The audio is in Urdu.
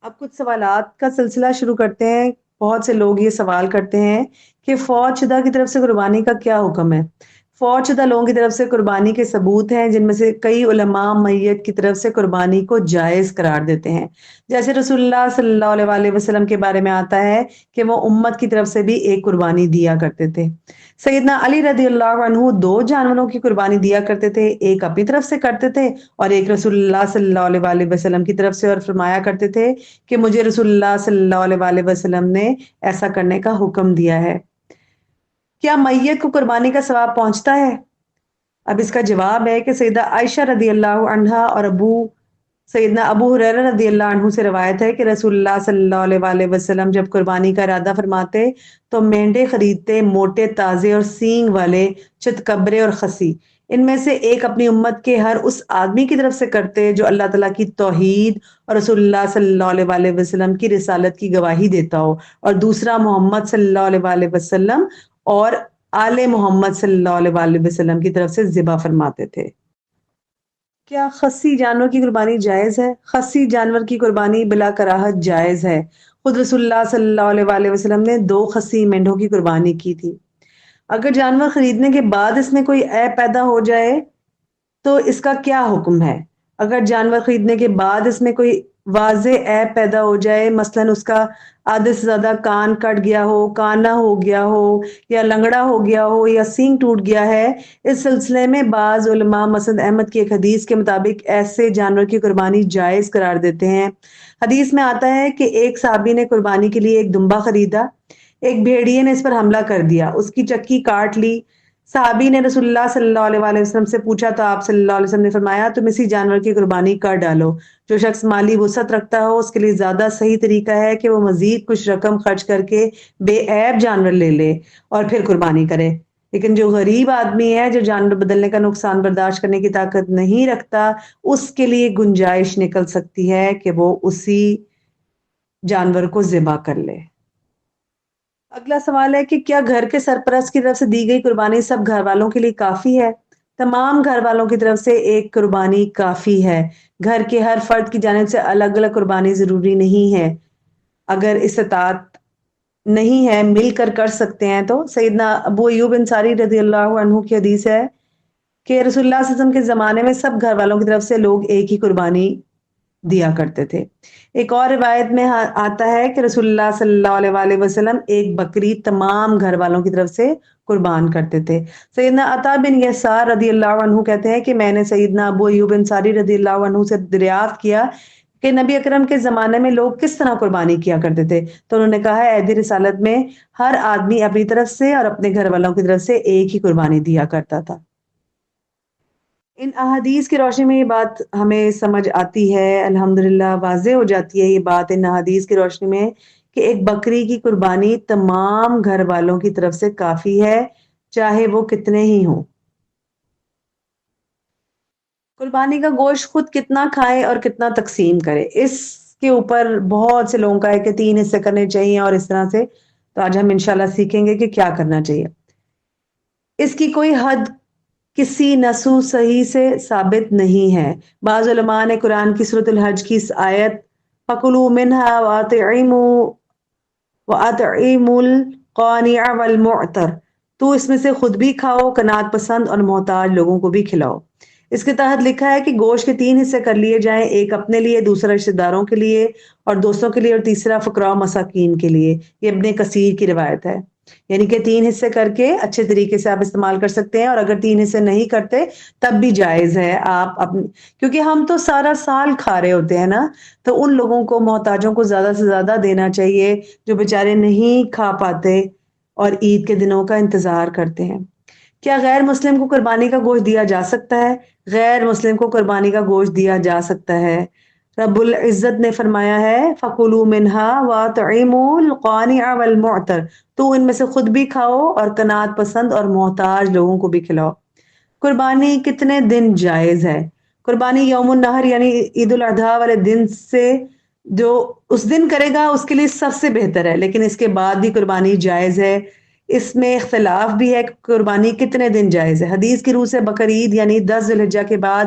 اب کچھ سوالات کا سلسلہ شروع کرتے ہیں۔ بہت سے لوگ یہ سوال کرتے ہیں کہ فوج شدہ کی طرف سے قربانی کا کیا حکم ہے؟ فوج شدہ لوگوں کی طرف سے قربانی کے ثبوت ہیں، جن میں سے کئی علماء میت کی طرف سے قربانی کو جائز قرار دیتے ہیں۔ جیسے رسول اللہ صلی اللہ علیہ وآلہ وسلم کے بارے میں آتا ہے کہ وہ امت کی طرف سے بھی ایک قربانی دیا کرتے تھے۔ سیدنا علی رضی اللہ عنہ دو جانوروں کی قربانی دیا کرتے تھے، ایک اپنی طرف سے کرتے تھے اور ایک رسول اللہ صلی اللہ علیہ وآلہ وسلم کی طرف سے، اور فرمایا کرتے تھے کہ مجھے رسول اللہ صلی اللہ علیہ وآلہ وسلم نے ایسا کرنے کا حکم دیا ہے۔ کیا میت کو قربانی کا ثواب پہنچتا ہے؟ اب اس کا جواب ہے کہ سیدہ عائشہ رضی اللہ عنہا اور سیدنا ابو ہریرہ رضی اللہ عنہ سے روایت ہے کہ رسول اللہ صلی اللہ علیہ وآلہ وسلم جب قربانی کا ارادہ فرماتے تو مینڈے خریدتے، موٹے، تازے اور سینگ والے، چتکبرے اور خسی۔ ان میں سے ایک اپنی امت کے ہر اس آدمی کی طرف سے کرتے جو اللہ تعالیٰ کی توحید اور رسول اللہ صلی اللہ علیہ وآلہ وسلم کی رسالت کی گواہی دیتا ہو، اور دوسرا محمد صلی اللہ علیہ وآلہ وسلم اور آل محمد صلی اللہ علیہ وآلہ وسلم کی طرف سے ذبح فرماتے تھے۔ کیا خصی جانور کی قربانی جائز ہے؟ خصی جانور کی قربانی بلا کراہت جائز ہے۔ خود رسول اللہ صلی اللہ علیہ وآلہ وسلم نے 2 خصی مینڈوں کی قربانی کی تھی۔ اگر جانور خریدنے کے بعد اس میں کوئی عیب پیدا ہو جائے تو اس کا کیا حکم ہے؟ اگر جانور خریدنے کے بعد اس میں کوئی واضح عیب پیدا ہو جائے، مثلاً اس کا آدھے سے زیادہ کان کٹ گیا ہو، کانا ہو گیا ہو، یا لنگڑا ہو گیا ہو، یا سینگ ٹوٹ گیا ہے، اس سلسلے میں بعض علماء مسند احمد کی ایک حدیث کے مطابق ایسے جانور کی قربانی جائز قرار دیتے ہیں۔ حدیث میں آتا ہے کہ ایک صحابی نے قربانی کے لیے ایک دمبا خریدا، ایک بھیڑیے نے اس پر حملہ کر دیا، اس کی چکی کاٹ لی۔ صحابی نے رسول اللہ صلی اللہ علیہ وآلہ وسلم سے پوچھا تو آپ صلی اللہ علیہ وسلم نے فرمایا تم اسی جانور کی قربانی کر ڈالو۔ جو شخص مالی وسعت رکھتا ہو اس کے لیے زیادہ صحیح طریقہ ہے کہ وہ مزید کچھ رقم خرچ کر کے بے عیب جانور لے لے اور پھر قربانی کرے، لیکن جو غریب آدمی ہے، جو جانور بدلنے کا نقصان برداشت کرنے کی طاقت نہیں رکھتا، اس کے لیے گنجائش نکل سکتی ہے کہ وہ اسی جانور کو ذبح کر لے۔ اگلا سوال ہے کہ کیا گھر کے سرپرست کی طرف سے دی گئی قربانی سب گھر والوں کے لیے کافی ہے؟ تمام گھر والوں کی طرف سے ایک قربانی کافی ہے۔ گھر کے ہر فرد کی جانب سے الگ الگ قربانی ضروری نہیں ہے۔ اگر استطاعت نہیں ہے، مل کر سکتے ہیں تو۔ سیدنا ابو ایوب انصاری رضی اللہ عنہ کی حدیث ہے کہ رسول اللہ صلی اللہ علیہ وسلم کے زمانے میں سب گھر والوں کی طرف سے لوگ ایک ہی قربانی دیا کرتے تھے۔ ایک اور روایت میں آتا ہے کہ رسول اللہ صلی اللہ علیہ وآلہ وسلم ایک بکری تمام گھر والوں کی طرف سے قربان کرتے تھے۔ سیدنا عطا بن یسار رضی اللہ عنہ کہتے ہیں کہ میں نے سیدنا ابو ایوب انصاری رضی اللہ عنہ سے دریافت کیا کہ نبی اکرم کے زمانے میں لوگ کس طرح قربانی کیا کرتے تھے، تو انہوں نے کہا ہے عہد رسالت میں ہر آدمی اپنی طرف سے اور اپنے گھر والوں کی طرف سے ایک ہی قربانی دیا کرتا تھا۔ ان احادیث کی روشنی میں یہ بات ہمیں سمجھ آتی ہے، الحمدللہ واضح ہو جاتی ہے یہ بات ان احادیث کی روشنی میں کہ ایک بکری کی قربانی تمام گھر والوں کی طرف سے کافی ہے، چاہے وہ کتنے ہی ہوں۔ قربانی کا گوشت خود کتنا کھائے اور کتنا تقسیم کرے، اس کے اوپر بہت سے لوگوں کا ہے کہ 3 حصے کرنے چاہیے اور اس طرح سے، تو آج ہم انشاءاللہ سیکھیں گے کہ کیا کرنا چاہیے۔ اس کی کوئی حد کسی نصوص صحیح سے ثابت نہیں ہے۔ بعض علماء نے قرآن کی سورۃ الحج کی اس آیت فَكُلُوا مِنْهَا وَأَطْعِمُوا الْقَانِعَ وَالْمُعْتَرَ، تو اس میں سے خود بھی کھاؤ، قناعت پسند اور محتاج لوگوں کو بھی کھلاؤ۔ اس کے تحت لکھا ہے کہ گوشت کے 3 حصے کر لیے جائیں، ایک اپنے لیے، دوسرا رشتہ داروں کے لیے اور دوستوں کے لیے، اور تیسرا فقراء و مساکین کے لیے۔ یہ ابن کثیر کی روایت ہے، یعنی کہ 3 حصے کر کے اچھے طریقے سے آپ استعمال کر سکتے ہیں، اور اگر 3 حصے نہیں کرتے تب بھی جائز ہے۔ آپ کیونکہ ہم تو سارا سال کھا رہے ہوتے ہیں نا، تو ان لوگوں کو، محتاجوں کو زیادہ سے زیادہ دینا چاہیے جو بیچارے نہیں کھا پاتے اور عید کے دنوں کا انتظار کرتے ہیں۔ کیا غیر مسلم کو قربانی کا گوشت دیا جا سکتا ہے؟ غیر مسلم کو قربانی کا گوشت دیا جا سکتا ہے۔ رب العزت نے فرمایا ہے فَكُلُوا مِنْهَا وَأَطْعِمُوا الْقَانِعَ وَالْمُعْتَرَ، تو ان میں سے خود بھی کھاؤ اور قناعت پسند اور محتاج لوگوں کو بھی کھلاؤ۔ قربانی کتنے دن جائز ہے؟ قربانی یوم النحر یعنی عید الاضحیٰ والے دن سے، جو اس دن کرے گا اس کے لیے سب سے بہتر ہے، لیکن اس کے بعد بھی قربانی جائز ہے۔ اس میں اختلاف بھی ہے کہ قربانی کتنے دن جائز ہے۔ حدیث کی روح سے بقرعید یعنی 10 ذوالحجہ کے بعد